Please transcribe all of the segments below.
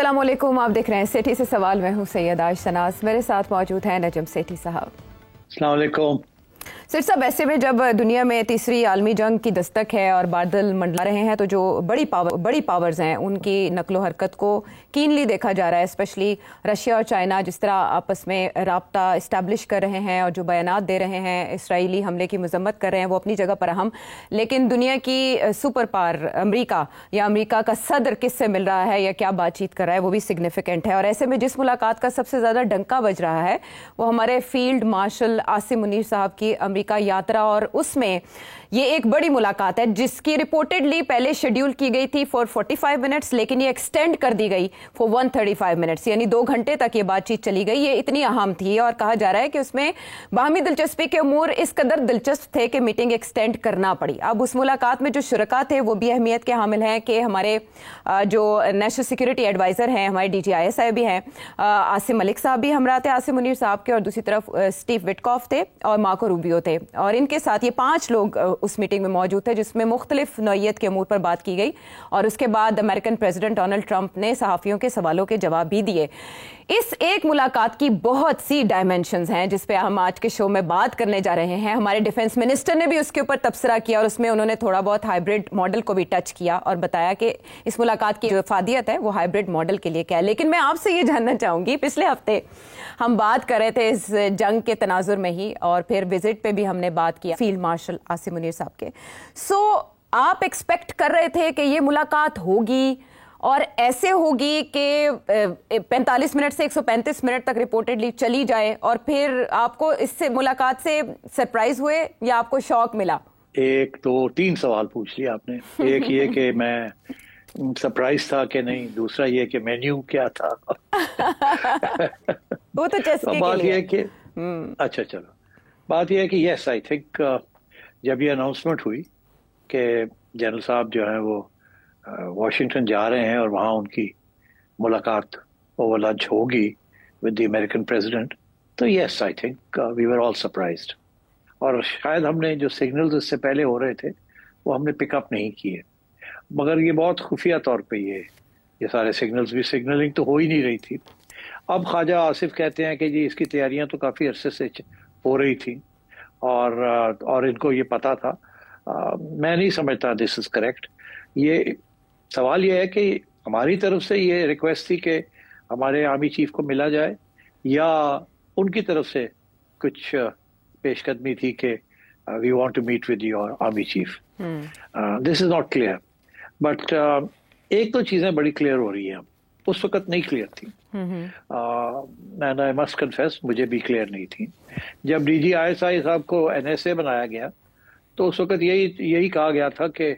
अस्सलाम वालेकुम, आप देख रहे हैं सेठी से सवाल। मैं हूं सैयद आज शनाज, मेरे साथ मौजूद हैं नजम सेठी साहब। अस्सलाम वालेकुम। सर साहब, ऐसे में जब दुनिया में तीसरी आलमी जंग की दस्तक है और बादल मंडला रहे हैं, तो जो बड़ी पावर्स हैं उनकी नकलो हरकत को कीनली देखा जा रहा है। स्पेशली रशिया और चाइना जिस तरह आपस में राब्ता इस्टेब्लिश कर रहे हैं और जो बयानात दे रहे हैं, इसराइली हमले की मजम्मत कर रहे हैं, वो अपनी जगह पर अहम। लेकिन दुनिया की सुपर पावर अमरीका या अमरीका का सदर किससे मिल रहा है या क्या बातचीत कर रहा है, वो भी सिग्निफिकेंट है। और ऐसे में जिस मुलाकात का सबसे ज़्यादा डंका बज रहा है वो हमारे फील्ड मार्शल आसिम मुनीर साहब की अमेरिका यात्रा, और उसमें ये एक बड़ी मुलाकात है जिसकी रिपोर्टेडली पहले शेड्यूल की गई थी फॉर 45 मिनट्स, लेकिन ये एक्सटेंड कर दी गई फॉर 135 मिनट्स, यानी 2 घंटे तक ये बातचीत चली गई। ये इतनी अहम थी और कहा जा रहा है कि उसमें बाहमी दिलचस्पी के उमूर इस कदर दिलचस्प थे कि मीटिंग एक्सटेंड करना पड़ी। अब उस मुलाकात में जो शुरका थे वो भी अहमियत के हामिल हैं कि हमारे जो नेशनल सिक्योरिटी एडवाइजर हैं, हमारे DGIS भी हैं, आसिम मलिक साहब भी हमरा थे आसिम मुनीर साहब के, और दूसरी तरफ स्टीव विटकॉफ थे और मार्को रूबियो थे, और इनके साथ ये 5 लोग उस मीटिंग में मौजूद थे जिसमें मुख्तलिफ नौइयत के अमूर पर बात की गई। और उसके बाद अमेरिकन प्रेसिडेंट डोनाल्ड ट्रंप ने सहाफ़ियों के सवालों के जवाब भी दिए। इस एक मुलाकात की बहुत सी डायमेंशंस हैं जिस पे हम आज के शो में बात करने जा रहे हैं। हमारे डिफेंस मिनिस्टर ने भी उसके ऊपर तबसरा किया और उसमें उन्होंने थोड़ा बहुत हाइब्रिड मॉडल को भी टच किया और बताया कि इस मुलाकात की जो फादियत है वो हाइब्रिड मॉडल के लिए क्या है। लेकिन मैं आपसे ये जानना चाहूंगी, पिछले हफ्ते हम बात कर रहे थे इस जंग के तनाजुर में ही, और फिर विजिट पे भी हमने बात किया फील्ड मार्शल आसिम मुनीर साहब के। सो आप एक्सपेक्ट कर रहे थे कि ये मुलाकात होगी और ऐसे होगी कि 45 मिनट से 135 मिनट तक रिपोर्टेडली चली जाए, और फिर आपको इससे मुलाकात से सरप्राइज हुए या आपको शॉक मिला? 1 2 3 सवाल पूछ लिया आपने। एक ये कि मैं सरप्राइज था कि नहीं, दूसरा ये कि मेन्यू क्या था। वो तो चस्के बात के लिए। ये है कि अच्छा चलो, बात ये है कि यस आई थिंक जब ये अनाउंसमेंट हुई कि जनरल साहब जो है वो वाशिंगटन जा रहे हैं और वहाँ उनकी मुलाकात ओवर लंच होगी विद द अमेरिकन प्रेसिडेंट, तो yes I think we were all surprised. और शायद हमने जो सिग्नल्स इससे पहले हो रहे थे वो हमने पिकअप नहीं किए, मगर ये बहुत खुफिया तौर पे ये सारे सिग्नल्स भी, सिग्नलिंग तो हो ही नहीं रही थी। अब ख्वाजा आसिफ कहते हैं कि जी इसकी तैयारियां तो काफ़ी अरसे से हो रही थी और इनको ये पता था। मैं नहीं समझता दिस इज़ करेक्ट। ये सवाल ये है कि हमारी तरफ से ये रिक्वेस्ट थी कि हमारे आर्मी चीफ को मिला जाए, या उनकी तरफ से कुछ पेशकदमी थी कि we want to meet with your army chief. This is not clear, but एक तो चीज़ें बड़ी क्लियर हो रही हैं, उस वक्त नहीं क्लियर थी। एंड आई मस्ट कन्फेस मुझे भी क्लियर नहीं थी। जब DGIS साहब को NSA बनाया गया तो उस वक्त यही कहा गया था कि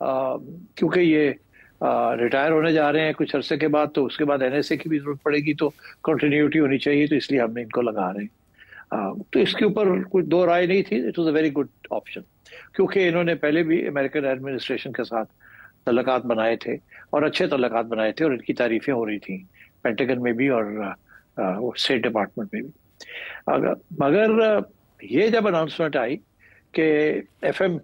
क्योंकि ये रिटायर होने जा रहे हैं कुछ अरसे के बाद, तो उसके बाद NSA की भी जरूरत पड़ेगी, तो कंटिन्यूटी होनी चाहिए, तो इसलिए हमने इनको लगा रहे हैं। तो इसके ऊपर कुछ दो राय नहीं थी। It was a very good option, क्योंकि इन्होंने पहले भी अमेरिकन एडमिनिस्ट्रेशन के साथ तल्लुकात बनाए थे और अच्छे तल्लुकात बनाए थे, और इनकी तारीफें हो रही थी पेंटागन में भी और स्टेट डिपार्टमेंट में भी। मगर ये जब अनाउंसमेंट आई कि FM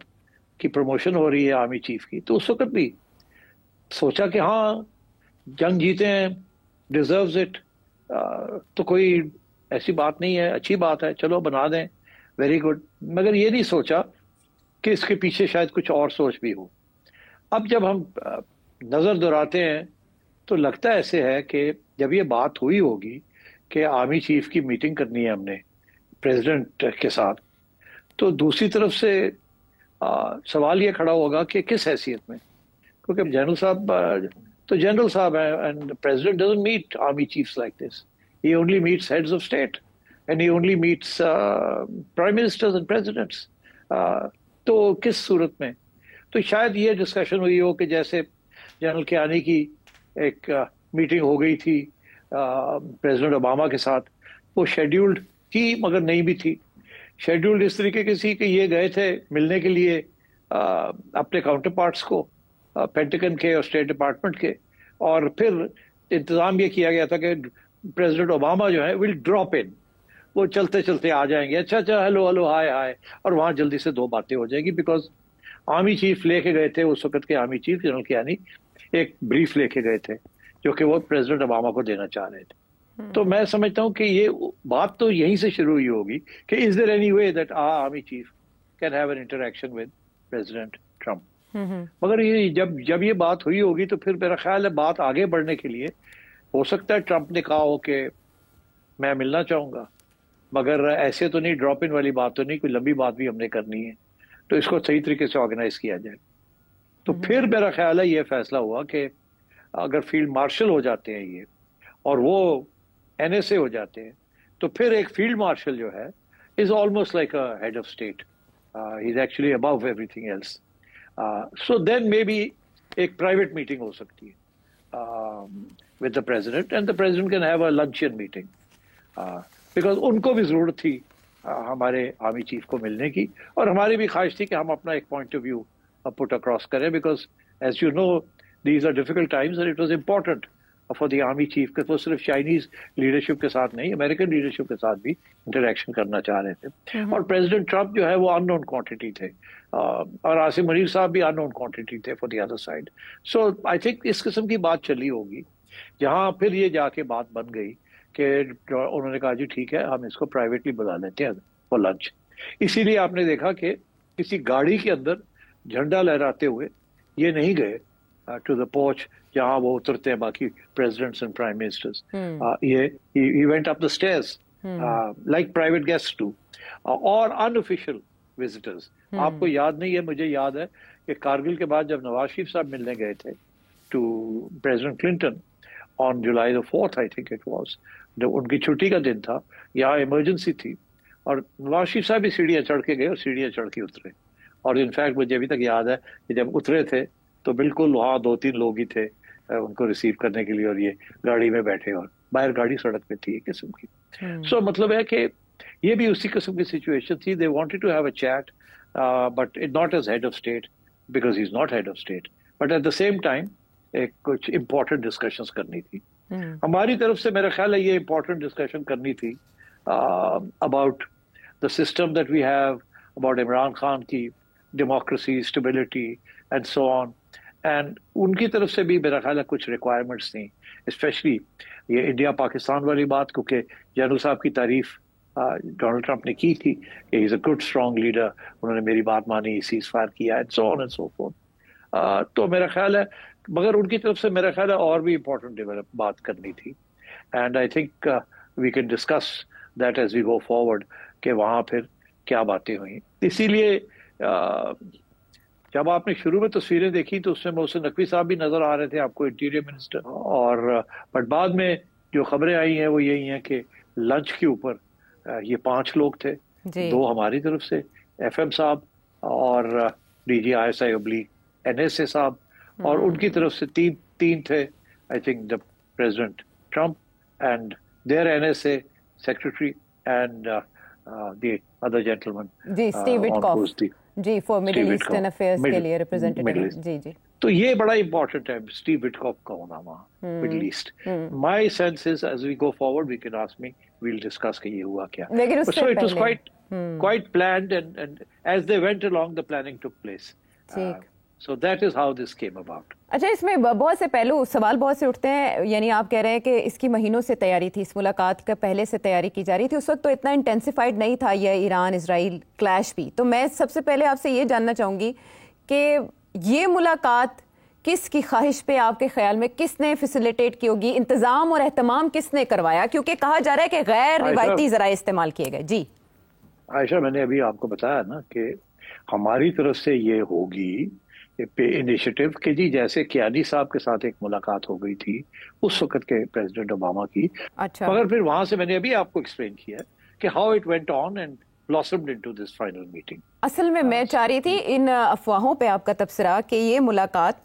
की प्रमोशन हो रही है आर्मी चीफ की, तो उस वक्त भी सोचा कि हाँ जंग जीते हैं, डिजर्व्स इट, तो कोई ऐसी बात नहीं है, अच्छी बात है, चलो बना दें, वेरी गुड। मगर ये नहीं सोचा कि इसके पीछे शायद कुछ और सोच भी हो। अब जब हम नज़र दोहराते हैं तो लगता ऐसे है कि जब ये बात हुई होगी कि आर्मी चीफ की मीटिंग करनी है हमने प्रेसिडेंट के साथ, तो दूसरी तरफ से सवाल ये खड़ा होगा कि किस हैसियत में, क्योंकि जनरल साहब है and president doesn't meet army chiefs like this, he only meets heads of state and he only meets prime ministers and presidents. तो किस सूरत में, तो शायद ये डिस्कशन हुई हो कि जैसे जनरल कियानी की एक मीटिंग हो गई थी प्रेसिडेंट ओबामा के साथ, वो शेड्यूल्ड थी मगर नहीं भी थी। शेड्यूल्ड इस तरीके की थी कि ये गए थे मिलने के लिए अपने काउंटर पार्ट्स को, पेंटागन के और स्टेट डिपार्टमेंट के, और फिर इंतज़ाम ये किया गया था कि प्रेसिडेंट ओबामा जो है विल ड्रॉप इन, वो चलते चलते आ जाएंगे, अच्छा हेलो हेलो हाय हाय, और वहाँ जल्दी से 2 बातें हो जाएगी। बिकॉज आर्मी चीफ लेके गए थे उस वक्त के आर्मी चीफ जनरल कियानी, एक ब्रीफ लेके गए थे जो कि वो प्रेसिडेंट ओबामा को देना चाह रहे थे। तो मैं समझता हूँ कि ये बात तो यहीं से शुरू हुई होगी कि is there any way that our army chief can have an interaction with president Trump. मगर ये जब ये बात हुई होगी तो फिर मेरा ख्याल है बात आगे बढ़ने के लिए हो सकता है ट्रम्प ने कहा हो कि मैं मिलना चाहूंगा, मगर ऐसे तो नहीं, ड्रॉप इन वाली बात तो नहीं, कोई लंबी बात भी हमने करनी है, तो इसको सही तरीके से ऑर्गेनाइज किया जाए। तो फिर मेरा ख्याल है ये फैसला हुआ कि अगर फील्ड मार्शल हो जाते हैं ये और वो एनएसए हो जाते हैं, तो फिर एक फील्ड मार्शल जो है is almost like a head of state, he is actually above everything else. So then maybe एक प्राइवेट मीटिंग हो सकती है with the president, and the president can have a luncheon meeting, because उनको भी जरूरत थी हमारे army chief को मिलने की, और हमारी भी ख्वाहिश थी कि हम अपना एक point of view put across करें, because as you know these are difficult times and it was important for the army chief के वो सिर्फ चाइनीज लीडरशिप के साथ नहीं, अमेरिकन लीडरशिप के साथ भी इंटरेक्शन करना चाह रहे थे। और प्रेसिडेंट ट्रम्प जो है वो अननोन क्वांटिटी थे, और आसिम मुनीर साहब भी अननोन क्वांटिटी थे for the other side. So I think इस किस्म की बात चली होगी, जहां फिर ये जाके बात बन गई कि उन्होंने कहा जी ठीक है हम इसको प्राइवेटली बुला लेते हैं फॉर लंच। इसीलिए आपने देखा कि किसी गाड़ी के अंदर झंडा लहराते हुए ये नहीं गए टू द पोच जहां वो उतरते हैं बाकी प्रेसिडेंट्स एंड प्राइम मिनिस्टर्स। ये he went up the stairs like private guests do, और अनऑफिशियल विजिटर्स। आपको याद नहीं है, मुझे याद है कि कारगिल के बाद जब नवाज शरीफ साहब मिलने गए थे to president Clinton on July the 4th I think it was, जब उनकी छुट्टी का दिन था, यहाँ इमरजेंसी थी, और नवाज शरीफ साहब भी सीढ़ियाँ चढ़ के गए और सीढ़ियाँ चढ़ के उतरे। और इनफैक्ट मुझे अभी तक याद है कि जब उतरे थे तो बिल्कुल वहाँ 2-3 लोग ही थे उनको रिसीव करने के लिए, और ये गाड़ी में बैठे और बाहर गाड़ी सड़क पे थी एक किस्म की। सो मतलब है कि ये भी उसी किस्म की सिचुएशन थी। They wanted to have a chat but not as head of state because he is not head of state, but at the same time एक कुछ इंपॉर्टेंट डिस्कशंस करनी थी। हमारी तरफ से मेरा ख्याल है ये इंपॉर्टेंट डिस्कशन करनी थी about the system that we have, about Imran Khan की democracy, stability and so on. And उनकी तरफ से भी मेरा ख्याल है कुछ रिक्वायरमेंट्स थी, स्पेशली ये इंडिया पाकिस्तान वाली बात, क्योंकि जनरल साहब की तारीफ डोनाल्ड ट्रंप ने की थी कि he is a good strong leader, उन्होंने मेरी बात मानी, सीज फायर किया and so on and so fourth. तो मेरा ख्याल है, मगर उनकी तरफ से मेरा ख्याल है और भी इम्पोर्टेंट बात करनी थी, and I think we can discuss that as we go forward कि वहाँ फिर क्या बातें हुई। इसीलिए जब आपने शुरू में तस्वीरें देखी तो उसमें मोहसिन नकवी साहब भी नजर आ रहे थे आपको, इंटीरियर मिनिस्टर, और बट बाद में जो खबरें आई हैं वो यही हैं कि लंच के ऊपर ये 5 लोग थे, 2 हमारी तरफ से FM साहब और DGISI ऑब्लिक NSA साहब, और उनकी तरफ से तीन थे, I think the president Trump and their NSA secretary and the other gentleman ji, Steve Witkoff ji, for Middle Eastern affairs के लिए रिप्रेजेंटेटिव। जी जी, तो ये बड़ा इंपॉर्टेंट है स्टीव विटकॉफ का होना वहाँ Middle East. My sense is as we go forward we can ask me, we will discuss कि ये हुआ क्या। So it was quite planned and as they went along the planning took place. So that is how this came about. अच्छा, इसमें बहुत से पहलू, सवाल बहुत से उठते हैं, यानी आप कह रहे हैं कि इसकी महीनों से तैयारी थी, इस मुलाकात का पहले से तैयारी की जा रही थी, उस वक्त तो इतना इंटेंसिफाइड नहीं था यह ईरान इजराइल क्लैश भी। तो मैं सबसे पहले आपसे ये जानना चाहूँगी कि ये मुलाकात किसकी ख्वाहिश पे, आपके ख्याल में किसने फैसिलिटेट की होगी, इंतज़ाम और एहतमाम किसने करवाया, क्योंकि कहा जा रहा है कि गैर रिवायती ज़राए इस्तेमाल किए गए। जी आयशा, मैंने अभी आपको बताया ना कि हमारी तरफ से ये होगी इनिशिएटिव कि जी जैसे कियानी साहब के साथ एक मुलाकात हो गई थी उस वक्त के प्रेसिडेंट ओबामा की। अच्छा, मगर फिर वहां से मैंने अभी आपको एक्सप्लेन किया कि how it went on and blossomed into this final meeting. असल में मैं चाह रही थी इन अफवाहों पे आपका तबसरा कि ये मुलाकात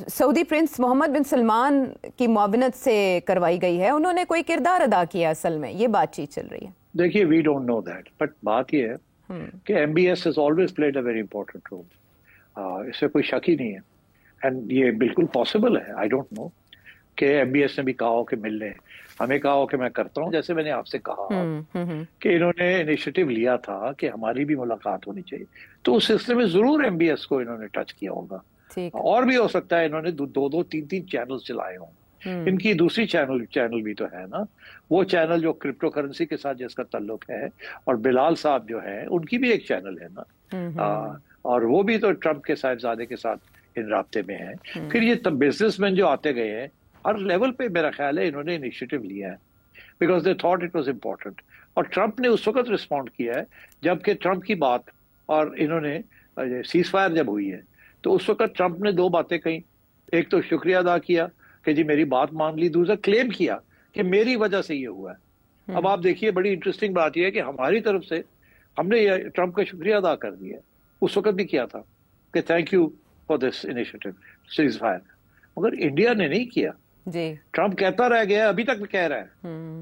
सऊदी प्रिंस मोहम्मद बिन सलमान की मुआवनत से करवाई गई है, उन्होंने कोई किरदार अदा किया, असल में ये बातचीत चल रही है। देखिए, we don't know that, but बात ये है कि MBS has always played a very important role, इससे कोई शक ही नहीं है, एंड ये बिल्कुल पॉसिबल है। आई डोंट नो कि MBS ने भी कहा हो कि मिल लें, हमें कहा हो कि मैं करता हूँ, जैसे मैंने आपसे कहा कि इन्होंने इनिशिएटिव लिया था कि हमारी भी मुलाकात होनी चाहिए, तो उस सिलसिले में जरूर MBS को इन्होंने टच किया होगा। और भी हो सकता है इन्होंने 2-2, 3-3 चैनल चलाए हों, इनकी दूसरी चैनल भी तो है ना, वो चैनल जो क्रिप्टो करेंसी के साथ जिसका ताल्लुक है, और बिलाल साहब जो है उनकी भी एक चैनल है ना, और वो भी तो ट्रम्प के साहिबजादे के साथ इन राब्ते में है। फिर ये तब बिजनेसमैन जो आते गए हैं हर लेवल पे, मेरा ख्याल है इन्होंने इनिशिएटिव लिया है because they thought it was important. और ट्रम्प ने उस वक्त रिस्पॉन्ड किया है जबकि ट्रम्प की बात और इन्होंने सीज फायर जब हुई है तो उस वक्त ट्रम्प ने दो बातें कही। एक तो शुक्रिया अदा किया कि जी मेरी बात मान ली, दूसरा क्लेम किया कि मेरी वजह से ये हुआ है। अब आप देखिए बड़ी इंटरेस्टिंग बात यह है कि हमारी तरफ से हमने ट्रम्प का शुक्रिया अदा कर दिया, उस वक्त भी किया था कि thank you for this initiative cease fire, मगर इंडिया ने नहीं किया जी। ट्रम्प कहता रह गया, अभी तक कह रहा है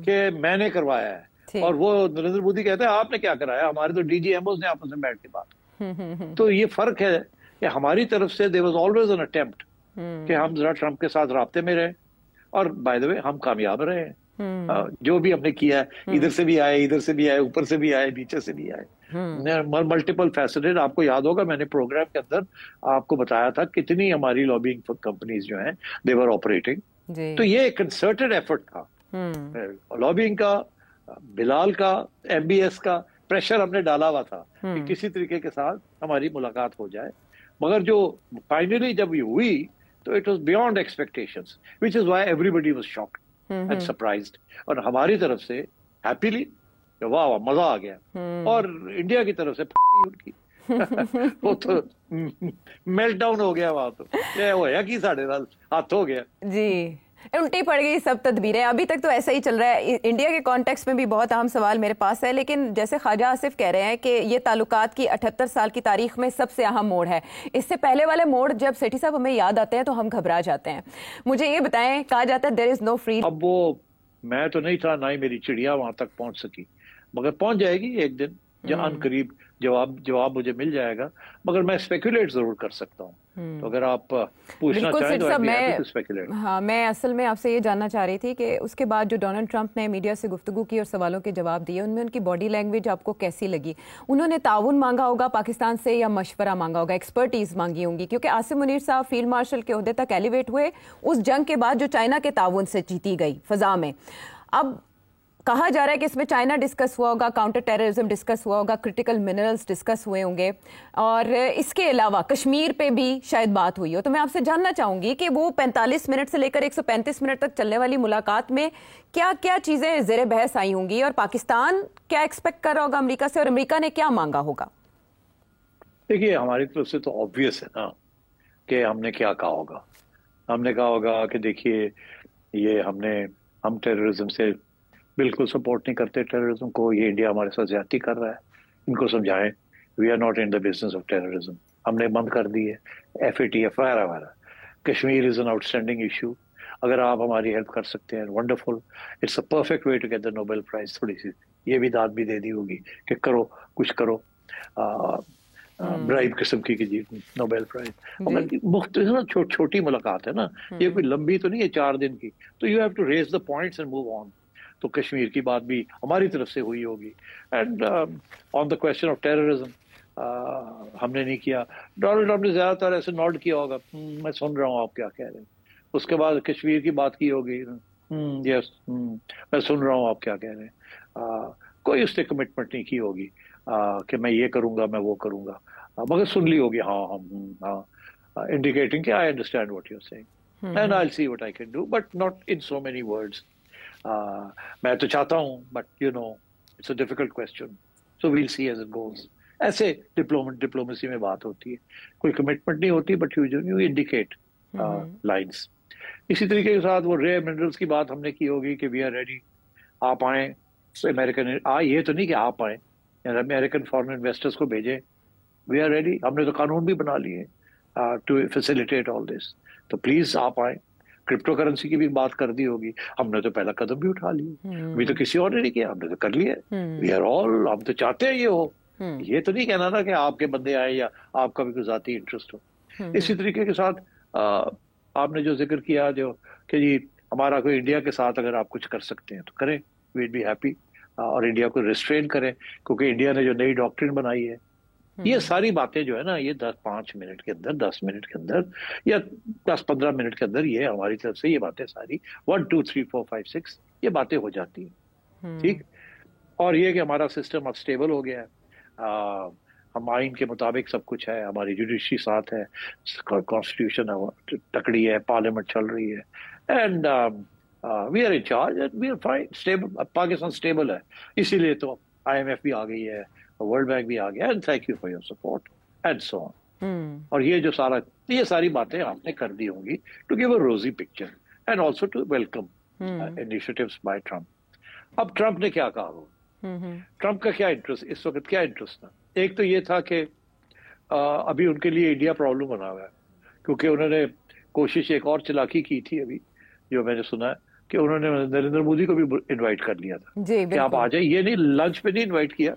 कि मैंने करवाया है, और वो नरेंद्र मोदी कहते हैं आपने क्या कराया, हमारे तो डीजीएमओ ने आपस में बैठ के बात। तो ये फर्क है कि हमारी तरफ से there was always an attempt कि हम जरा ट्रम्प के साथ राब्ते में रहे, और बाय द वे हम कामयाब रहे हैं। जो भी हमने किया है, इधर से भी आए, ऊपर से भी आए, नीचे से भी आए, मल्टीपल फैसेटेड। आपको याद होगा मैंने प्रोग्राम के अंदर आपको बताया था कितनी हमारी लॉबिंग कंपनीज जो हैं दे वर ऑपरेटिंग। तो ये एक कंसर्टेड एफर्ट था लॉबिंग का, बिलाल का, एमबीएस का प्रेशर हमने डाला हुआ था कि किसी तरीके के साथ हमारी मुलाकात हो जाए, मगर जो फाइनली जब ये हुई तो it was beyond expectations, which is why everybody was shocked and surprised. और हमारी तरफ से हैप्पीली वाह वाह मजा आ गया, और इंडिया की तरफ से उनकी वो तो मेल्ट डाउन हो गया वहां, तो क्या होया कि साढ़े नाल हाथ हो गया जी, उल्टी पड़ गई सब तदबीरें। अभी तक तो ऐसा ही चल रहा है। इंडिया के कॉन्टेक्स्ट में भी बहुत अहम सवाल मेरे पास है, लेकिन जैसे ख्वाजा आसिफ कह रहे हैं कि ये ताल्लुकात की 78 साल की तारीख में सबसे अहम मोड़ है। इससे पहले वाले मोड़ जब सेठी साहब हमें याद आते हैं तो हम घबरा जाते हैं। मुझे ये बताएं, कहा जाता है देयर इज नो फ्री। अब वो मैं तो नहीं था, ना ही मेरी चिड़िया वहां तक पहुंच सकी, मगर पहुंच जाएगी एक दिन, जहां करीब जवाब मुझे मिल जाएगा, मगर मैं स्पेकुलेट जरूर कर सकता हूँ। तो अगर आप पूछना चाहें तो मैं स्पेकुलेट। हाँ, मैं असल में आपसे ये जानना चाह रही थी कि उसके बाद जो डोनाल्ड ट्रंप ने मीडिया से गुफ्तगू की और सवालों के जवाब दिए, उनमें उनकी बॉडी लैंग्वेज आपको कैसी लगी? उन्होंने ताउन मांगा होगा पाकिस्तान से या मशवरा मांगा होगा, एक्सपर्टीज मांगी होंगी? क्योंकि आसिम मुनीर साहब फील्ड मार्शल के ओहदे तक एलिवेट हुए उस जंग के बाद जो चाइना के ताउन से जीती गई फजा में। अब कहा जा रहा है कि इसमें चाइना डिस्कस हुआ होगा, काउंटर टेररिज्म डिस्कस हुआ होगा, क्रिटिकल मिनरल्स डिस्कस हुए होंगे, और इसके अलावा कश्मीर पे भी शायद बात हुई हो। तो मैं आपसे जानना चाहूंगी कि वो 45 मिनट से लेकर 135 मिनट तक चलने वाली मुलाकात में क्या क्या चीजें ज़ेरे बहस आई होंगी, और पाकिस्तान क्या एक्सपेक्ट कर रहा होगा अमेरिका से, और अमेरिका ने क्या मांगा होगा? देखिए, हमारी तरफ से तो ऑब्वियस है ना कि हमने क्या कहा होगा। हमने कहा होगा कि देखिए ये हम टेररिज्म से बिल्कुल सपोर्ट नहीं करते, टेररिज्म को, ये इंडिया हमारे साथ ज्यादती कर रहा है, इनको समझाएं, we are not in the business of terrorism. हमने बंद कर दी है FATF वगैरह। Kashmir is an outstanding issue, अगर आप हमारी हेल्प कर सकते हैं wonderful, it's a perfect way to get the Nobel prize. थोड़ी सी ये भी दाद भी दे दी होगी कि करो कुछ करो, ब्राइब किस्म की नोबेल प्राइज। मगर मुख्तलिफ छोटी मुलाकात है ना, ये कोई लंबी तो नहीं है 4 दिन की, तो you have to raise the points and move on. तो कश्मीर की बात भी हमारी तरफ से हुई होगी, and on the question of terrorism हमने नहीं किया। डोनाल्ड ट्रंप ने ज्यादातर ऐसे नॉट किया होगा, मैं सुन रहा हूँ आप क्या कह रहे हैं। उसके बाद कश्मीर की बात की होगी, यस मैं सुन रहा हूँ आप क्या कह रहे हैं। कोई उसने कमिटमेंट नहीं की होगी कि मैं ये करूंगा, मैं वो करूंगा, मगर सुन ली होगी हाँ, इंडिकेटिंग कि I understand what you are saying and I will see what I can do, but not in so many words. मैं तो चाहता हूं, but you know it's a difficult question, so we'll see as it goes. ऐसे diplomacy में बात होती है, कोई कमिटमेंट नहीं होती, बट यू इंडिकेट लाइंस। इसी तरीके के साथ वो रेयर मिनरल्स की बात हमने की होगी कि वी आर रेडी, आप आए, अमेरिकन ये तो नहीं कि आप आए, अमेरिकन फॉरेन इन्वेस्टर्स को भेजें, वी आर रेडी। हमने तो कानून भी बना लिए टू फैसिलिटेट ऑल दिस, तो प्लीज आप आए। क्रिप्टो करेंसी की भी बात कर दी होगी, हमने तो पहला कदम भी उठा लिया, अभी तो किसी और ने नहीं किया, हमने तो कर लिया। वी आर ऑल, हम तो चाहते हैं ये हो, ये तो नहीं कहना ना कि आपके बंदे आए या आपका भी कोई जाती इंटरेस्ट हो। इसी तरीके के साथ आपने जो जिक्र किया जो कि जी हमारा कोई इंडिया के साथ अगर आप कुछ कर सकते हैं तो करें, वीड बी हैप्पी, और इंडिया को रिस्ट्रेन करें, क्योंकि इंडिया ने जो नई डॉक्ट्रिन बनाई है ये सारी बातें जो है ना, ये 5 मिनट के अंदर, 10 मिनट के अंदर, या 10-15 मिनट के अंदर, ये हमारी तरफ से ये बातें सारी 1 2 3 4 5 6 ये बातें हो जाती हैं। ठीक। और ये कि हमारा सिस्टम अब स्टेबल हो गया है, हम आइन के मुताबिक सब कुछ है, हमारी जुडिशरी साथ है, कॉन्स्टिट्यूशन तकड़ी है, पार्लियामेंट चल रही है, and we are in charge and we are fine, stable, Pakistan stable है। इसीलिए तो IMF भी आ गई है, वर्ल्ड बैंक भी आ गया, and thank you for your support and so on. और ये जो ये सारी बातें आपने कर दी होंगी to give a rosy picture and also to welcome initiatives by Trump. अब ट्रम्प ने क्या कहा वो, ट्रम्प का क्या इंटरेस्ट इस वक्त, क्या इंटरेस्ट था? एक तो ये था कि अभी उनके लिए इंडिया प्रॉब्लम बना हुआ है, क्योंकि उन्होंने कोशिश एक और चालाकी की थी अभी, जो मैंने सुना है कि उन्होंने नरेंद्र मोदी को भी इनवाइट कर लिया था कि आप आ जाए। ये नहीं, लंच पे नहीं इनवाइट किया,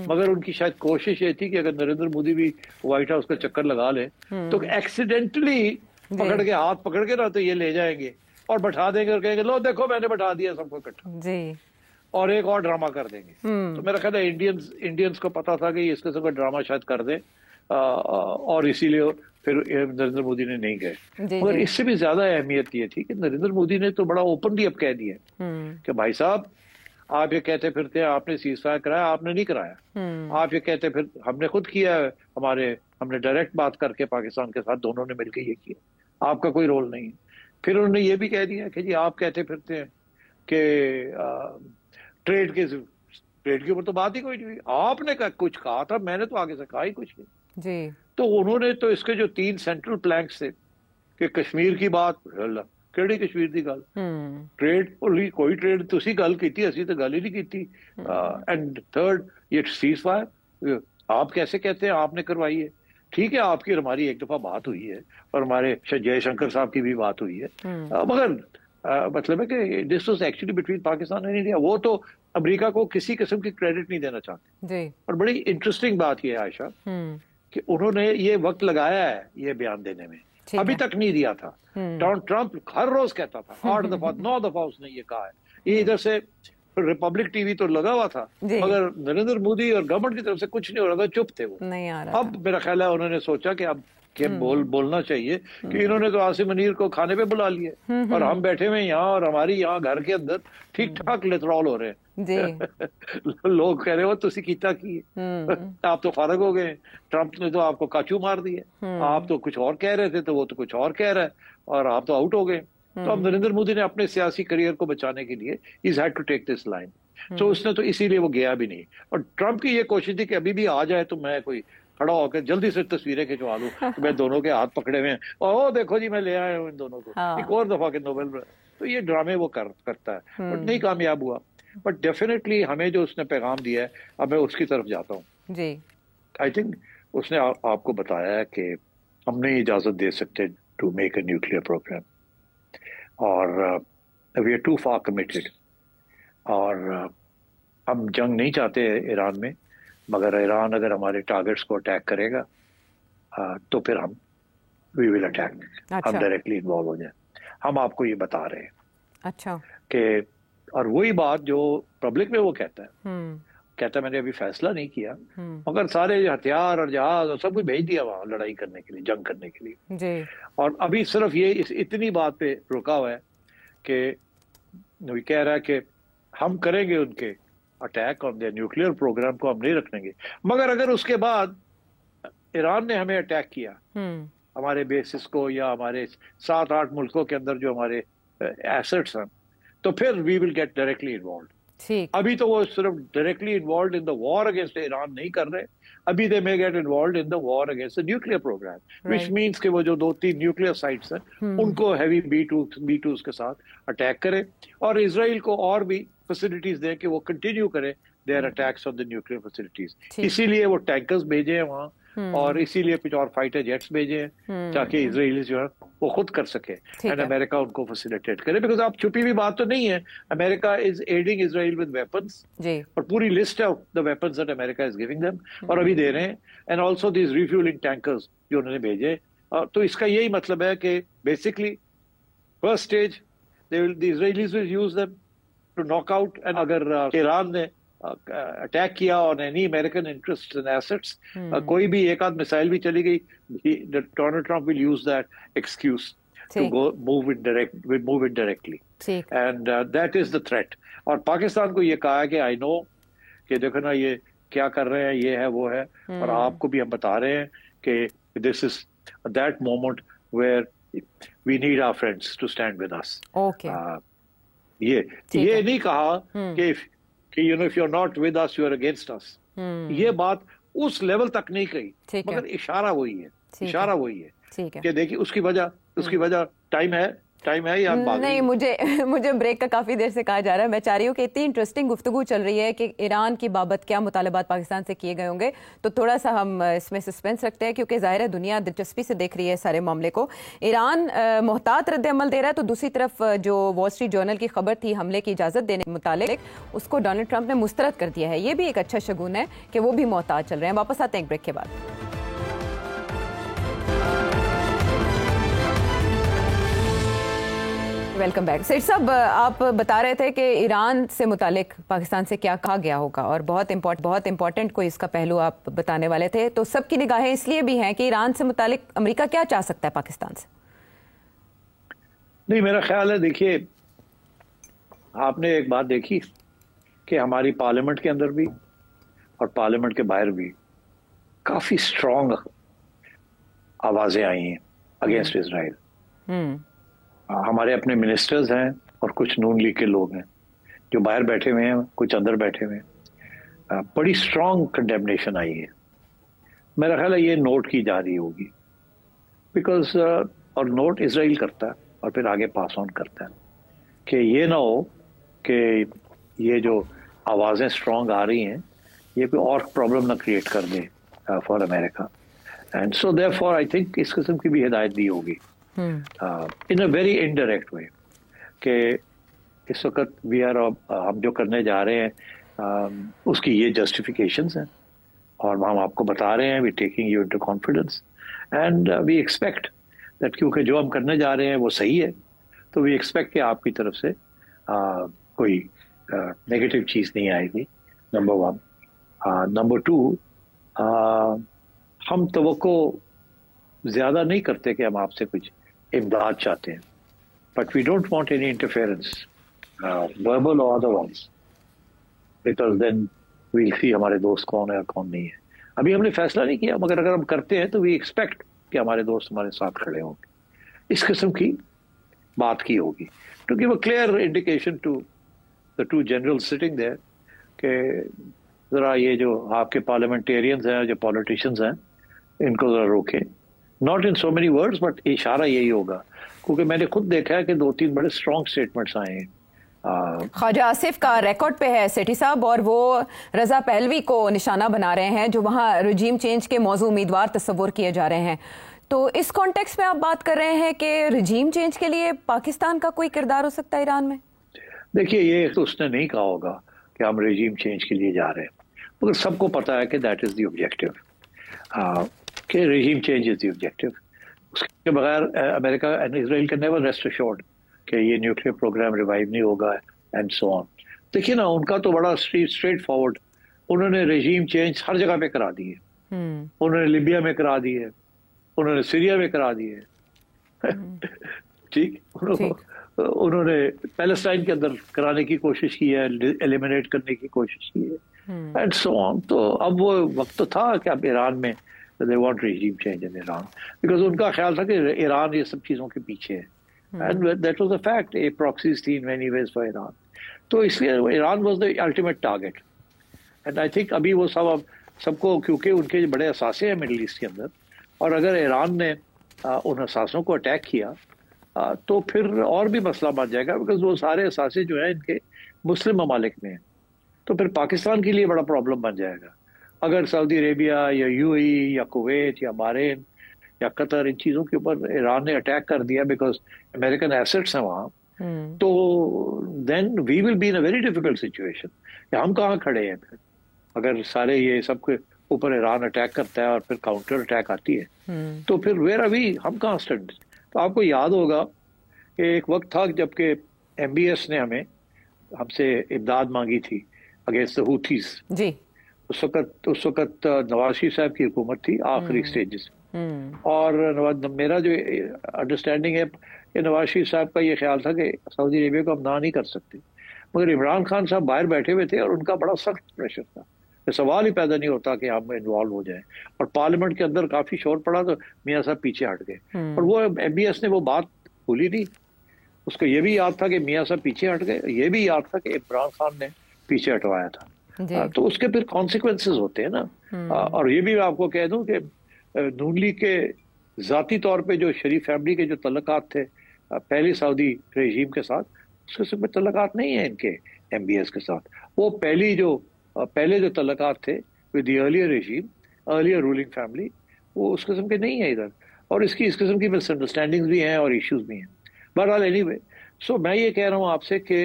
मगर उनकी शायद कोशिश ये थी कि अगर नरेंद्र मोदी भी व्हाइट हाउस का चक्कर लगा ले तो एक्सीडेंटली पकड़ के, हाथ पकड़ के ना, तो ये ले जाएंगे और बैठा देंगे और कहेंगे लो देखो मैंने बैठा दिया सबको इकट्ठा, और एक और ड्रामा कर देंगे। तो मेरा ख्याल है इंडियंस को पता था कि इस किस्म का ड्रामा शायद कर दे, और इसीलिए फिर नरेंद्र मोदी ने नहीं गए। मगर इससे भी ज्यादा अहमियत ये थी कि नरेंद्र मोदी ने तो बड़ा ओपनली अब कह दिया कि भाई साहब, आप ये कहते फिरते हैं आपने सीज़फायर कराया, आपने नहीं कराया। आप ये कहते फिर हमने खुद किया है, हमने डायरेक्ट बात करके पाकिस्तान के साथ दोनों ने मिलकर ये किया, आपका कोई रोल नहीं है। फिर उन्होंने ये भी कह दिया कि जी आप कहते फिरते हैं कि ट्रेड के ऊपर तो बात ही कोई नहीं हुई, आपने कुछ कहा था, मैंने तो आगे से कहा ही कुछ नहीं जी। तो उन्होंने तो इसके जो 3 सेंट्रल प्लैंक्स थे कि कश्मीर की बात, केड़ी कश्मीर की गल, ट्रेड कोई ट्रेड तुसी गल की, असी तो गल ही नहीं की, एंड थर्ड ये सीज़फायर आप कैसे कहते हैं आपने करवाई है। ठीक है, आपकी और हमारी एक दफा बात हुई है, और हमारे जयशंकर साहब की भी बात हुई है, मगर मतलब है कि this was actually between Pakistan and India. वो तो अमेरिका को किसी किस्म की क्रेडिट नहीं देना चाहते जी। और बड़ी इंटरेस्टिंग बात ये आयशा कि उन्होंने ये वक्त लगाया है ये बयान देने में, अभी तक नहीं दिया था। ट्रम्प हर रोज कहता था, 8 दफा 9 दफा उसने ये कहा है। ये इधर से रिपब्लिक टीवी तो लगा हुआ था, मगर नरेंद्र मोदी और गवर्नमेंट की तरफ से कुछ नहीं हो रहा था, चुप थे वो, नहीं आ रहा। अब मेरा ख्याल है उन्होंने सोचा कि अब बोलना चाहिए कि इन्होंने तो आसिम मुनीर को खाने पे बुला लिया और हम बैठे हुए यहाँ, और हमारी यहाँ घर के अंदर ठीक ठाक लिथरॉल हो रहे हैं जी। लोग कह रहे हो तुसी कीता की आप तो फारग हो गए, ट्रम्प ने तो आपको काचू मार दिए, आप तो कुछ और कह रहे थे तो वो तो कुछ और कह रहा है, और आप तो आउट हो गए। तो अब नरेंद्र मोदी ने अपने सियासी करियर को बचाने के लिए is had to take this line, तो उसने तो इसीलिए वो गया भी नहीं। और ट्रम्प की ये कोशिश थी कि अभी भी आ जाए तो मैं कोई खड़ा होकर जल्दी से तस्वीरें खिंचवा लूं, तो मैं दोनों के हाथ पकड़े हुए हैं और देखो जी मैं ले आया हूँ इन दोनों को, एक और दफा के नोबेल। तो ये ड्रामे वो करता है, बट नहीं कामयाब हुआ। बट डेफिनेटली हमें जो उसने पैगाम दिया है, अब मैं उसकी तरफ जाता हूँ जी। आई थिंक उसने आपको बताया है कि हम नहीं इजाजत दे सकते to make a nuclear programme, और we are too far committed, और हम जंग नहीं चाहते ईरान में, मगर ईरान अगर हमारे टारगेट्स को अटैक करेगा तो फिर हम वी विल अटैक, हम डायरेक्टली इन्वॉल्व हो जाए। हम आपको ये बता रहे हैं अच्छा कि, और वही बात जो पब्लिक में वो कहता है मैंने अभी फैसला नहीं किया, मगर सारे हथियार और जहाज और सब कुछ भेज दिया वहां लड़ाई करने के लिए, जंग करने के लिए जी। और अभी सिर्फ ये इतनी बात पे रुका हुआ है कि कह रहा है कि हम करेंगे उनके attack on their nuclear program को हम नहीं रखेंगे, मगर अगर उसके बाद ईरान ने हमें अटैक किया हमारे बेसिस को या हमारे 7-8 मुल्कों के अंदर जो हमारे एसेट्स हैं, तो फिर we will get directly involve. अभी तो वो सिर्फ directly involve in the war against Iran नहीं कर रहे, अभी they may get involve in the war against the nuclear programme, which means कि वो जो 2-3 न्यूक्लियर साइट्स हैं उनको हैवी B2s के साथ अटैक करे, और इजराइल को और भी फैसिलिटीज दें कि वो कंटिन्यू करे their attacks on the nuclear facilities. इसीलिए वो टैंकर्स भेजे हैं वहाँ, और इसीलिए कुछ और फाइटर जेट्स भेजे हैं ताकि इजराइली जो है वो खुद कर सके, एंड अमेरिका उनको फैसिलिटेट करे। बिकॉज आप छुपी हुई बात तो नहीं है, America is aiding Israel with weapons, और पूरी list of the weapons that America is giving them, और अभी दे रहे हैं, and also this refuelling tankers जो उन्होंने भेजे। तो इसका यही मतलब है कि basically first stage the Israelis will use them to knock out, and अगर ईरान ने अटैक किया on any American interest and assets, कोई भी एक आध मिसाइल भी चली गई, Donald Trump will use that excuse to go move it directly, and that is the threat. और पाकिस्तान को ये कहा है कि आई नो कि देखो ना ये क्या कर रहे हैं, ये है वो है, और आपको भी हम बता रहे हैं कि this is that moment where we need our friends to stand with us. ये नहीं कहा कि you know if you are not with us you are against us, ये बात उस लेवल तक नहीं कही, मगर इशारा वही है कि देखिए उसकी वजह टाइम है या नहीं। मुझे ब्रेक का काफी देर से कहा जा रहा है। मैं चाह रही हूँ कि इतनी इंटरेस्टिंग गुफ्तगू चल रही है कि ईरान की बाबत क्या मुतालबात पाकिस्तान से किए गए होंगे, तो थोड़ा सा हम इसमें सस्पेंस रखते हैं, क्योंकि जाहिर है दुनिया दिलचस्पी से देख रही है सारे मामले को। ईरान मोहतात रद्द-ए-अमल दे रहा है, तो दूसरी तरफ जो वॉल स्ट्रीट जर्नल की खबर थी हमले की इजाजत देने के मुतालिक, उसको डोनाल्ड ट्रंप ने मुस्तरद कर दिया है। ये भी एक अच्छा शगुन है कि वो भी मोहतात चल रहे हैं। वापस आते हैं एक ब्रेक के बाद। Welcome back. सेठ साहब, आप बता रहे थे कि ईरान से मुतालिक पाकिस्तान से क्या कहा गया होगा, और बहुत इंपॉर्टेंट कोई इसका पहलू आप बताने वाले थे। तो सबकी निगाहें इसलिए भी हैं कि ईरान से मुतालिक अमेरिका क्या चाह सकता है पाकिस्तान से? नहीं, मेरा ख्याल है, देखिए आपने एक बात देखी कि हमारी पार्लियामेंट के अंदर भी और पार्लियामेंट के बाहर भी काफी स्ट्रॉन्ग आवाजें आई हैं अगेंस्ट इजराइल। हमारे अपने मिनिस्टर्स हैं और कुछ नून लीग के लोग हैं जो बाहर बैठे हुए हैं, कुछ अंदर बैठे हुए हैं। बड़ी स्ट्रॉन्ग कंडेमनेशन आई है। मेरा ख्याल है ये नोट की जा रही होगी, बिकॉज और नोट इजराइल करता है और फिर आगे पास ऑन करता है कि ये ना हो कि ये जो आवाज़ें स्ट्रॉन्ग आ रही हैं ये कोई और प्रॉब्लम ना क्रिएट कर दे for America. And so therefore I think इस किस्म की भी हिदायत दी होगी इन अ वेरी इनडायरेक्ट वे कि इस वक्त हम जो करने जा रहे हैं उसकी ये जस्टिफिकेशंस हैं और हम आपको बता रहे हैं we taking you into confidence and we expect that क्योंकि जो हम करने जा रहे हैं वो सही है, तो वी एक्सपेक्ट कि आपकी तरफ से कोई नेगेटिव चीज़ नहीं आएगी, नंबर वन। नंबर टू, हम तवक्को ज़्यादा नहीं करते कि हम आपसे कुछ इमदाद चाहते हैं, but we don't want any interference verbal और otherwise, because then we'll see हमारे दोस्त कौन है और कौन नहीं है। अभी हमने फैसला नहीं किया, मगर अगर हम करते हैं तो वी एक्सपेक्ट कि हमारे दोस्त हमारे साथ खड़े होंगे। इस किस्म की बात की होगी to give a clear indication to the to general sitting there कि ज़रा ये जो आपके पार्लियामेंटेरियंस हैं, जो पॉलिटिशियंस हैं, इनको ज़रा रोकें। Not in so many words but इशारा यही होगा, क्योंकि मैंने खुद देखा है कि 2-3 बड़े स्ट्रॉन्ग स्टेटमेंट्स आए हैं। ख्वाजा आसिफ का रिकॉर्ड पे है सेठी साहब, और वो रजा पहलवी को निशाना बना रहे हैं जो वहाँ रजीम चेंज के मौजू उम्मीदवार तस्वुर किए जा रहे हैं। तो इस कॉन्टेक्स्ट में आप बात कर रहे हैं कि रजीम चेंज के लिए पाकिस्तान का कोई किरदार हो सकता है ईरान में? देखिए, ये तो उसने नहीं कहा होगा कि हम रजीम चेंज के लिए जा रहे हैं, मगर सबको पता है कि दैट इज द ऑब्जेक्टिव, कि रजीम चेंज इज द ऑब्जेक्टिव। उसके बगैर America and Israel can never rest assured कि ये न्यूक्लियर प्रोग्राम रिवाइव नहीं होगा एंड सो ऑन। देखिए ना, उनका तो बड़ा स्ट्रेट फॉरवर्ड, उन्होंने रजीम चेंज हर जगह पे करा दी है। उन्होंने लिबिया में करा दी है, उन्होंने सीरिया में करा दी है ठीक, उन्होंने पैलेस्टाइन के अंदर कराने की कोशिश की है, एलिमिनेट करने की कोशिश की है एंड सो ऑन। तो अब वो वक्त तो था कि अब ईरान में they want regime change in Iran, because उनका ख्याल था कि ईरान ये सब चीज़ों के पीछे है, and that was a fact, a proxies थी in many ways for Iran। तो इसलिए Iran was the ultimate target, and I think अभी वो सबको क्योंकि उनके बड़े असासे हैं मिडिल ईस्ट के अंदर, और अगर ईरान ने उन असासों को अटैक किया तो फिर और भी मसला बन जाएगा, बिकॉज वो सारे असासे जो है इनके मुस्लिम ममालिक में हैं, तो फिर पाकिस्तान के लिए बड़ा प्रॉब्लम बन जाएगा। अगर सऊदी अरेबिया या यूएई या कुवैत या बहरीन या कतर इन चीज़ों के ऊपर ईरान ने अटैक कर दिया बिकॉज अमेरिकन एसेट्स हैं वहाँ, तो then we will be in a very difficult situation कि हम कहाँ खड़े हैं फिर, अगर सारे ये सब के ऊपर ईरान अटैक करता है और फिर काउंटर अटैक आती है तो फिर वेयर आर वी, हम कहाँ स्टैंड। तो आपको याद होगा कि एक वक्त था जबकि MBS ने हमसे इमदाद मांगी थी अगेंस्ट द हुथीज जी। उस वक्त नवाज शरीफ साहब की हुकूमत थी आखिरी स्टेजेस। और मेरा जो अंडरस्टैंडिंग है कि नवाज शरीफ साहब का ये ख्याल था कि सऊदी अरेबिया को हम ना नहीं कर सकते, मगर इमरान खान साहब बाहर बैठे हुए थे और उनका बड़ा सख्त प्रेशर था। तो सवाल ही पैदा नहीं होता कि हम इन्वॉल्व हो जाएं। और पार्लियामेंट के अंदर काफी शोर पड़ा तो मियाँ साहब पीछे हट गए। और वो MBS ने वो बात भूली नहीं। उसको ये भी याद था कि मियाँ साहब पीछे हट गए, ये भी याद था कि इमरान खान ने पीछे हटवाया था। तो उसके फिर कॉन्सिक्वेंसेस होते हैं ना। और ये भी मैं आपको कह दूं कि नून लीग के जाती तौर पे जो शरीफ फैमिली के जो तल्लुकात थे पहले सऊदी रेजीम के साथ, उस किस्म के तल्लुकात नहीं है इनके MBS के साथ। वो पहले जो तल्लुकात थे with the earlier regime, earlier ruling family, वो उस किस्म के नहीं है इधर। और इस किस्म की मिसअंडरस्टैंडिंग्स भी हैं और इश्यूज भी हैं। बहरहाल एनीवे, सो मैं ये कह रहा हूँ आपसे कि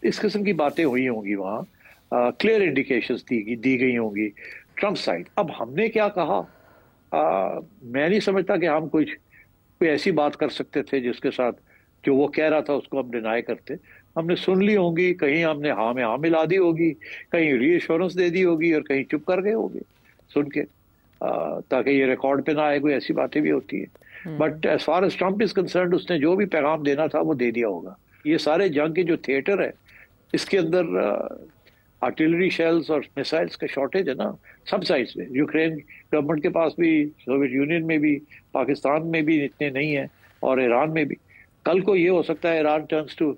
इस किस्म की बातें हुई होंगी वहाँ, क्लियर इंडिकेशंस दी गई होंगी ट्रम्प साइड। अब हमने क्या कहा, मैं नहीं समझता कि हम कोई ऐसी बात कर सकते थे जिसके साथ जो वो कह रहा था उसको हम डिनाई करते। हमने सुन ली होंगी, कहीं हमने हाँ में हाँ मिला दी होगी, कहीं रीअश्योरेंस दे दी होगी और कहीं चुप कर गए होंगे सुन के, ताकि ये रिकॉर्ड पे ना आए। कोई ऐसी बातें भी होती है। But as far as Trump is concerned, उसने जो भी पैगाम देना था वो दे दिया होगा। ये सारे जंग के जो थिएटर है, इसके अंदर आर्टिलरी शेल्स और मिसाइल्स का शॉर्टेज है ना सब साइड्स में। यूक्रेन गवर्नमेंट के पास भी, सोवियत यूनियन में भी, पाकिस्तान में भी इतने नहीं है, और ईरान में भी। कल को ये हो सकता है ईरान टर्न्स टू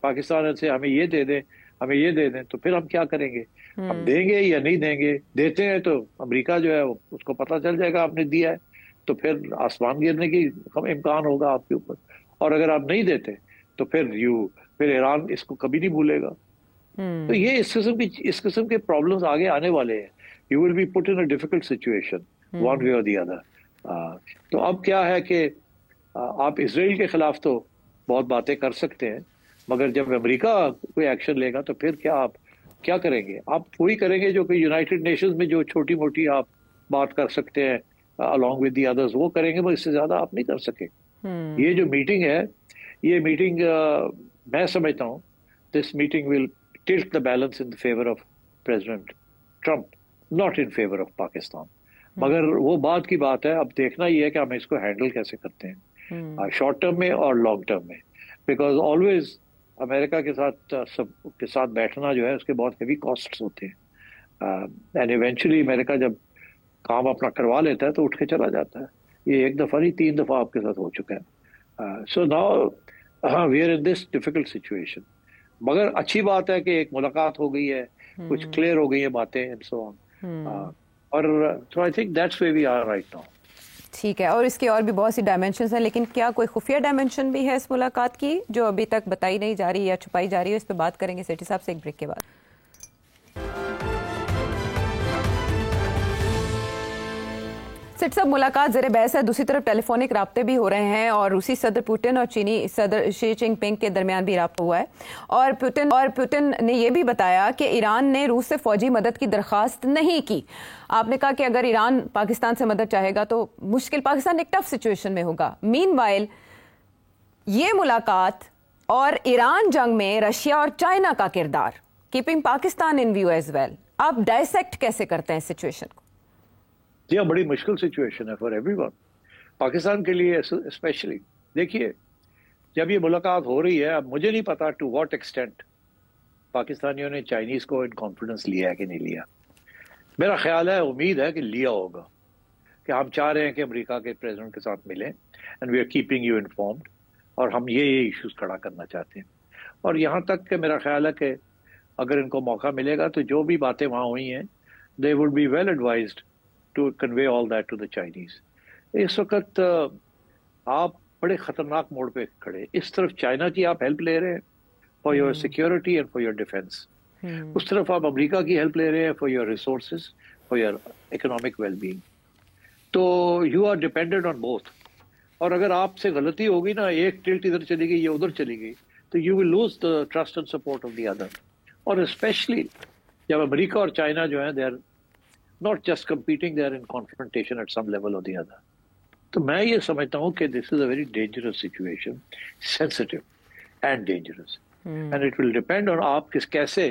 पाकिस्तान से हमें ये दे दें, हमें ये दे दें, तो फिर हम क्या करेंगे? हम देंगे या नहीं देंगे? देते हैं तो अमेरिका जो है उसको पता चल जाएगा आपने दिया है, तो फिर आसमान गिरने की इम्कान होगा आपके ऊपर। और अगर आप नहीं देते तो फिर ईरान इसको कभी नहीं भूलेगा। तो ये इस किस्म के प्रॉब्लम्स आगे आने वाले हैं। You will be put in a difficult situation one way और द अदर। तो अब क्या है कि आप इसराइल के खिलाफ तो बहुत बातें कर सकते हैं, मगर जब अमेरिका कोई एक्शन लेगा तो फिर आप क्या करेंगे? आप वही करेंगे जो कि यूनाइटेड नेशंस में जो छोटी मोटी आप बात कर सकते हैं अलॉन्ग विद द अदर्स, वो करेंगे, मगर इससे ज्यादा आप नहीं कर सके। ये जो मीटिंग है, ये मीटिंग मैं समझता हूँ this meeting will tilt the balance in the favor of President Trump, not in favor of Pakistan. मगर वो बात की बात है, अब देखना ये है कि हम इसको हैंडल कैसे करते हैं शॉर्ट टर्म में और लॉन्ग टर्म में। बिकॉज ऑलवेज अमेरिका के साथ बैठना जो है उसके बहुत हेवी कॉस्ट्स होते हैं। एंड इवेंचुअली अमेरिका जब काम अपना करवा लेता है तो उठ के चला जाता है। ये एक दफ़ा नहीं 3 दफ़ा आपके साथ हो चुका है। So now we are in this difficult situation. मगर अच्छी बात है कि एक मुलाकात हो गई है, कुछ क्लियर हो गई है बातें एंड सो ऑन। और so I think that's where we are right now. ठीक है, और इसके और भी बहुत सी डायमेंशंस हैं, लेकिन क्या कोई खुफिया डायमेंशन भी है इस मुलाकात की जो अभी तक बताई नहीं जा रही या छुपाई जा रही है? इस पर बात करेंगे सेठी साहब से एक ब्रेक के बाद। सेठ साहब, मुलाकात ज़ेरे बहस है। दूसरी तरफ टेलीफोनिक राब्ते भी हो रहे हैं और रूसी सदर पुतिन और चीनी सदर शी जिनपिंग के दरमियान भी राब्ता हुआ है। और पुतिन ने यह भी बताया कि ईरान ने रूस से फौजी मदद की दरख्वास्त नहीं की। आपने कहा कि अगर ईरान पाकिस्तान से मदद चाहेगा तो मुश्किल, पाकिस्तान एक टफ सिचुएशन में होगा। मीनवाइल ये मुलाकात और ईरान जंग में रशिया और चाइना का किरदार, keeping Pakistan in view as well, आप डायसेक्ट कैसे करते हैं सिचुएशन को? जी हाँ, बड़ी मुश्किल सिचुएशन है फॉर एवरीवन, पाकिस्तान के लिए स्पेशली। देखिए, जब ये मुलाकात हो रही है, अब मुझे नहीं पता टू व्हाट एक्सटेंट पाकिस्तानियों ने चाइनीज को इन कॉन्फिडेंस लिया है कि नहीं लिया। मेरा ख्याल है, उम्मीद है कि लिया होगा, कि हम चाह रहे हैं कि अमेरिका के प्रेसिडेंट के साथ मिलें and we are keeping you informed, और हम ये इश्यूज खड़ा करना चाहते हैं। और यहाँ तक कि मेरा ख्याल है कि अगर इनको मौका मिलेगा तो जो भी बातें वहाँ हुई हैं, they would be well advised to convey all that to the Chinese. इस वक्त आप बड़े खतरनाक मोड़ पे खड़े। इस तरफ चाइना की आप हेल्प ले रहे हैं for your security and for your defence, उस तरफ आप अमेरिका की हेल्प ले रहे हैं for your resources, for your economic wellbeing. तो you are dependent on both. और अगर आपसे गलती होगी ना, एक टिल्ट इधर चली गई या उधर चली गई, तो you will lose the trust and support of the other. और स्पेशली जब अमेरिका और चाइना जो है, they are not just competing, they are in confrontation at some level or the other. तो मैं ये समझता हूँ कि this is a very dangerous situation, sensitive and dangerous, and it will depend on आप कैसे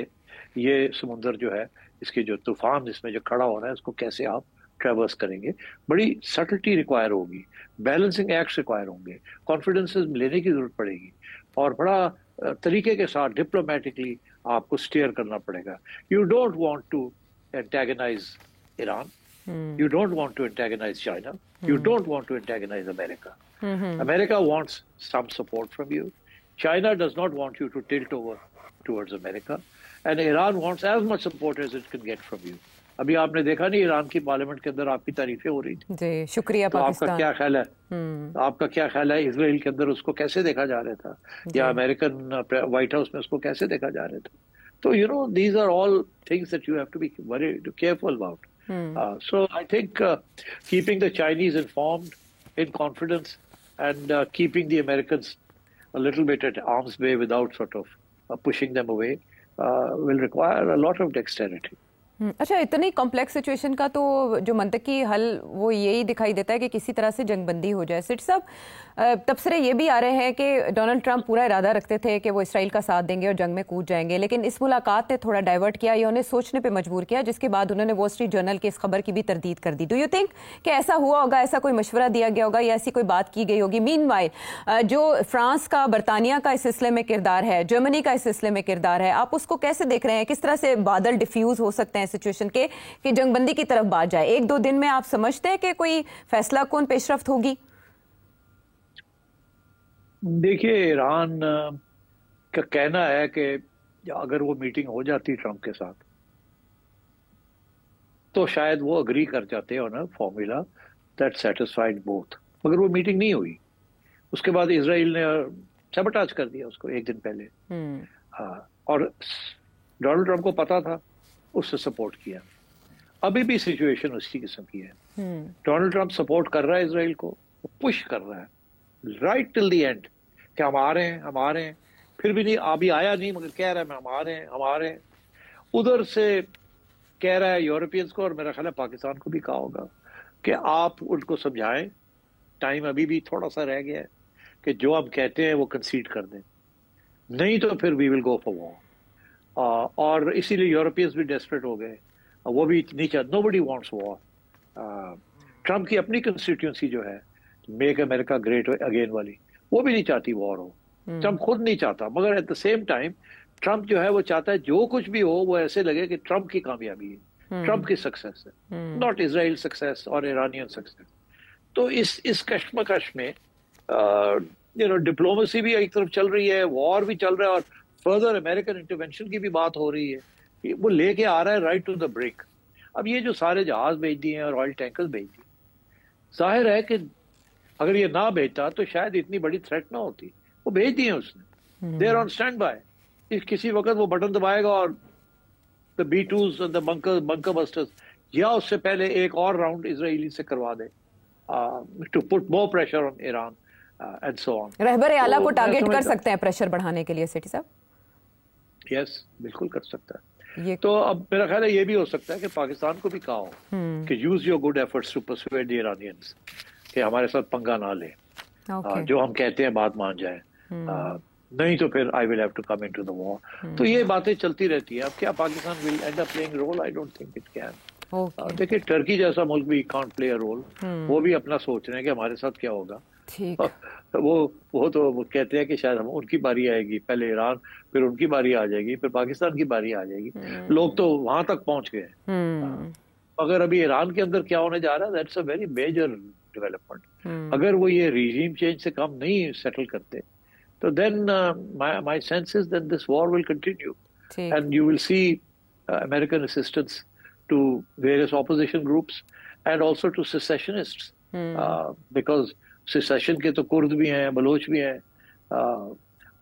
ये समुंदर जो है, इसके जो तूफान इसमें जो खड़ा हो रहा है, इसको कैसे आप ट्रेवर्स करेंगे। बड़ी सटलिटी रिक्वायर होगी, बैलेंसिंग एक्ट्स रिक्वायर होंगे, कॉन्फिडेंसेस लेने की जरूरत पड़ेगी, और बड़ा तरीके के साथ डिप्लोमेटिकली आपको स्टीयर करना पड़ेगा। You don't want to antagonise Iran, you don't want to antagonize China, you don't want to antagonize America. America wants some support from you. China does not want you to tilt over towards America, and Iran wants as much support as it can get from you. अभी आपने देखा नहीं, Iran की parliament के अंदर आपकी तारीफें हो रही थी जी, शुक्रिया तो पाकिस्तान। आपका क्या ख्याल है? आपका क्या ख्याल है इजराइल के अंदर उसको कैसे देखा जा रहा था, या अमेरिकन व्हाइट हाउस में उसको कैसे देखा जा रहा था? तो you know, these are all things that you have to be very careful about. So I think keeping the Chinese informed, in confidence, and keeping the Americans a little bit at arm's way without sort of pushing them away will require a lot of dexterity. अच्छा, इतनी complex situation का तो जो मंतकी हल वो यही दिखाई देता है कि किसी तरह से जंगबंदी हो जाए। सिट साहब, तबसरे ये भी आ रहे हैं कि डोनाल्ड ट्रंप पूरा इरादा रखते थे कि वो इसराइल का साथ देंगे और जंग में कूद जाएंगे, लेकिन इस मुलाकात ने थोड़ा डाइवर्ट किया या उन्हें सोचने पे मजबूर किया, जिसके बाद उन्होंने वॉल स्ट्रीट जर्नल की इस खबर की भी तरदीद कर दी। डू यू थिंक कि ऐसा हुआ होगा, ऐसा कोई मशवरा दिया गया होगा या ऐसी कोई बात की गई होगी? मीनवाइल जो फ्रांस का, बरतानिया का इस सिलसिले में किरदार है, जर्मनी का इस सिलसिले में किरदार है, आप उसको कैसे देख रहे हैं? किस तरह से बादल डिफ्यूज हो सकते हैं सिचुएशन के कि जंगबंदी की तरफ बात जाए? एक दो दिन में आप समझते हैं कि कोई फैसला कौन पेशरफ्त होगी? देखिए, ईरान का कहना है कि अगर वो मीटिंग हो जाती ट्रंप के साथ तो शायद वो अग्री कर जाते हैं ना फॉर्मूला दैट सेटिस्फाइड बोथ, मगर वो मीटिंग नहीं हुई। उसके बाद इसराइल ने सबटाज कर दिया उसको एक दिन पहले। हाँ, और डोनाल्ड ट्रंप को पता था, उससे सपोर्ट किया। अभी भी सिचुएशन उसी किस्म की है। डोनाल्ड ट्रंप सपोर्ट कर रहा है इसराइल को, पुश कर रहा है राइट टिल द एंड कि हम आ रहे हैं, फिर भी नहीं, अभी आया नहीं मगर कह रहा है हम आ रहे हैं। उधर से कह रहा है यूरोपियंस को, और मेरा ख्याल है पाकिस्तान को भी कहा होगा कि आप उनको समझाएं, टाइम अभी भी थोड़ा सा रह गया है कि जो हम कहते हैं वो कंसीड कर दें, नहीं तो फिर we will go for war. और इसीलिए यूरोपियंस भी डेस्परेट हो गए, वो भी नहीं चाहते, नोबडी वांट्स वॉर। ट्रंप की अपनी कंस्टिट्यूंसी जो है मेक अमेरिका ग्रेट अगेन वाली, वो भी नहीं चाहती वॉर हो। ट्रंप खुद नहीं चाहता, मगर eight the same time Trump जो है वो चाहता है जो कुछ भी हो वो ऐसे लगे कि ट्रंप की कामयाबी है, ट्रंप की सक्सेस है, नॉट इजराइल सक्सेस और ईरानियन सक्सेस। तो इस कश्मकश में डिप्लोमेसी भी एक तरफ चल रही है, वॉर भी चल रहा है, और फर्दर अमेरिकन इंटरवेंशन की भी बात हो रही है। वो लेके आ रहा है राइट टू द ब्रेक। अब ये जो सारे जहाज भेज दिए हैं और ऑयल टैंकर्स भेज दिए, जाहिर है कि अगर ये ना भेजता तो शायद इतनी बड़ी थ्रेट ना होती। वो भेज दिए उसने, they are on stand by. किसी वक्त वो बटन दबाएगा और द B-2s और द बंकर बस्टर्स, या उससे पहले एक और राउंड इजरायली से करवा दे to put more pressure on Iran and so on. रहबर आला को टारगेट कर सकते हैं प्रेशर बढ़ाने के लिए सिटी साहब? यस, बिल्कुल कर सकता है। तो अब मेरा ख्याल है ये भी हो सकता है कि पाकिस्तान को भी कहा हो कि use your good efforts to persuade the Iranians कि हमारे साथ पंगा ना ले, जो हम कहते हैं बात मान जाए, नहीं तो फिर I will have to come into the war. तो ये बातें चलती रहती है। अब क्या Pakistan will end up playing role? I don't think it can. देखिए, टर्की जैसा मुल्क भी कांट प्ले अ रोल, वो भी अपना सोच रहे हैं कि हमारे साथ क्या होगा। वो तो वो कहते हैं कि शायद हम उनकी बारी आएगी, पहले ईरान, फिर उनकी बारी आ जाएगी, फिर पाकिस्तान की बारी आ जाएगी। लोग तो वहां तक पहुंच गए, मगर अभी ईरान के अंदर क्या होने जा रहा है, that's a very major development. अगर वो ये रिजीम चेंज से काम नहीं सेटल करते तो then my sense is that this war will continue and you will see American assistance to various opposition groups and also to secessionists, because secession के तो कुर्द भी हैं, बलोच भी हैं,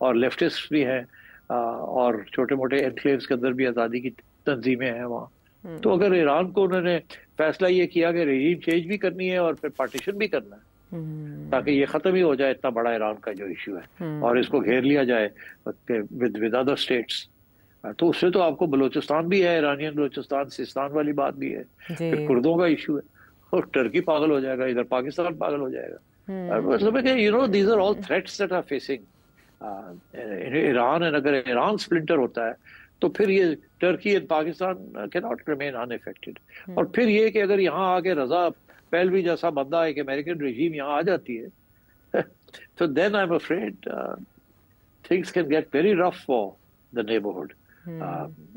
और लेफ्टिस्ट भी हैं, और छोटे मोटे एनक्लेव्स के अंदर भी आज़ादी की तंजीमें हैं वहाँ। तो अगर ईरान को उन्होंने फैसला ये किया कि रजीम चेंज भी करनी है और फिर पार्टीशन भी करना है ताकि ये खत्म ही हो जाए इतना बड़ा ईरान का जो इश्यू है, और इसको घेर लिया जाए विद अदर स्टेट्स, तो उससे तो आपको बलोचिस्तान भी है, ईरानियन बलोचिस्तान, सिस्तान वाली बात भी है, फिर कुर्दों का इश्यू है, और टर्की पागल हो जाएगा, इधर पाकिस्तान पागल हो जाएगा। मतलब है कि you know these are all threats that are facing Iran, and अगर ईरान स्प्लिंटर होता है तो फिर ये Turkey and Pakistan can not remain unaffected. और फिर ये कि अगर यहाँ आके रजा पहलवी जैसा बंदा एक अमेरिकन रिजीम यहाँ आ जाती है तो then I am afraid things can get very rough for the neighborhood.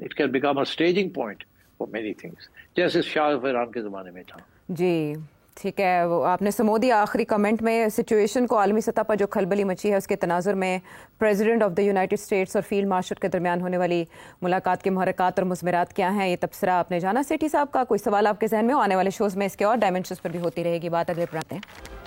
It can become a staging point for many things. जैसे शाह ईरान के ज़माने में था। जी ठीक है, वो आपने समोदी आखिरी कमेंट में सिचुएशन को आलमी सतह पर जो खलबली मची है उसके तनाजुर में president of the United states और फील्ड मार्शल के दरमियान होने वाली मुलाकात के मुहर्रकात और मुज़मरात क्या हैं, ये तबसरा आपने जाना। सेठी साहब का कोई सवाल आपके जहन में हो? आने वाले शोज़ में इसके और डायमेंशंस पर भी होती रहेगी बात। अगले पर आते हैं।